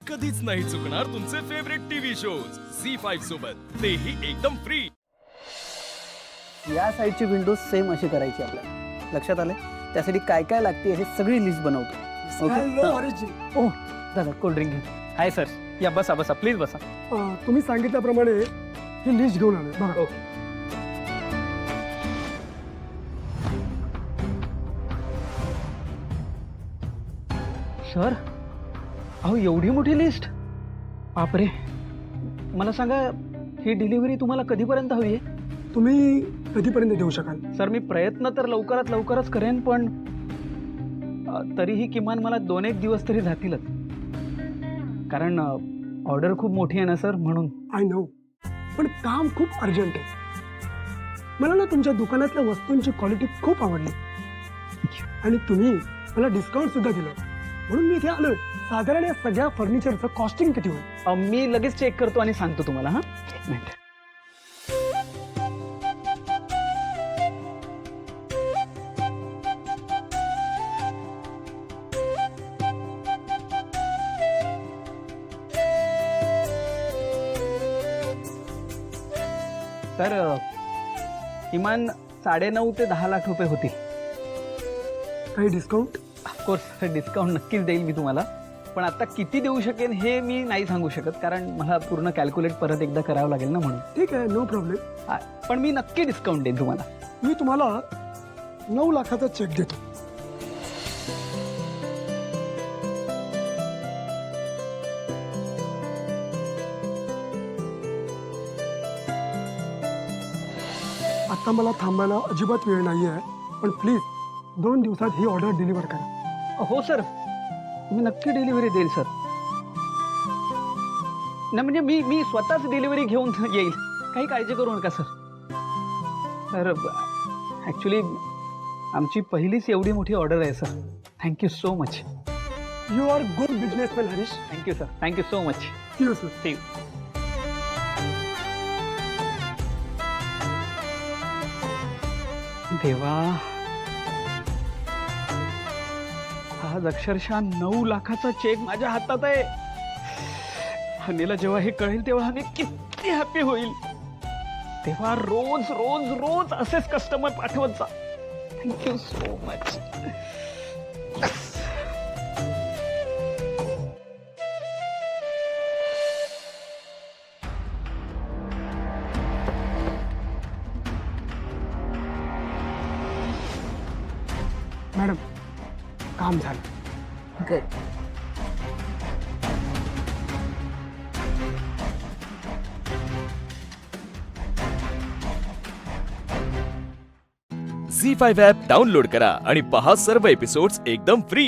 कधीच नाही चुकणार तुमचे फेवरेट टीव्ही शोज झी5 सोबत, तेही एकदम फ्री। या साईडची विंडोज सेम अशी करायची आपल्याला, लक्षात आले? त्यासाठी काय काय लागते याची सगळी लिस्ट बनवतो। ओह दादा कोल्ड ड्रिंक घे। हाय सर, या बसा बसा प्लीज बसा। तुम्ही सांगितल्याप्रमाणे ही लिस्ट घेऊन आलोय बघा। ओके सर, अहो एवढी मोठी लिस्ट, बापरे। मला सांगा, ही डिलिव्हरी तुम्हाला कधीपर्यंत हवी आहे? तुम्ही कधीपर्यंत देऊ शकाल? सर, मी प्रयत्न तर लवकरात लवकरच करेन, पण तरीही किमान मला 2-1 दिवस तरी जातीलच, कारण ऑर्डर खूप मोठी आहे ना सर, म्हणून। आय नो, पण काम खूप अर्जंट आहे। मला ना तुमच्या दुकानातल्या वस्तूंची क्वालिटी खूप आवडली आणि तुम्ही मला डिस्काउंट सुद्धा दिलं, म्हणून मी इथे आलोय। साधारण या सगळ्या फर्निचरचं कॉस्टिंग किती होईल? मी लगेच चेक करतो आणि सांगतो तुम्हाला। हां, एक मिनिट। तर किमान 9.5 ते 10 लाख रुपये होतील। काही डिस्काउंट? ऑफकोर्स डिस्काउंट नक्कीच देईल मी तुम्हाला, पण आता किती देऊ शकेन हे मी नाही सांगू शकत, कारण मला पूर्ण कॅल्क्युलेट परत एकदा करावं लागेल ना, म्हणून। ठीक आहे, नो प्रॉब्लेम। पण मी नक्की डिस्काउंट देईन तुम्हाला। मी तुम्हाला 9 लाखाचा चेक देतो। आता मला थांबायला अजिबात वेळ नाही आहे, पण प्लीज 2 दिवसात ही ऑर्डर डिलिव्हर करा। हो सर, मी नक्की डिलिव्हरी देईल सर। नाही म्हणजे मी स्वतःच डिलिव्हरी घेऊन येईल, काही काळजी करू नका सर। सर ॲक्च्युली आमची पहिलीच एवढी मोठी ऑर्डर आहे sir. Thank you so much. You are good businessman Harish. Thank you sir, thank you so much. See you sir. See you. Deva, आज अक्षरशः 9 लाखाचा चेक माझ्या हातात आहे। हनीला जेव्हा हे कळेल तेव्हा हनी किती हॅपी होईल। तेव्हा रोज रोज रोज असेच कस्टमर पाठवत जा। Thank you so much. मॅडम, काम झालं। गुड। झी5 ॲप डाउनलोड करा आणि पहा सर्व एपिसोड्स एकदम फ्री।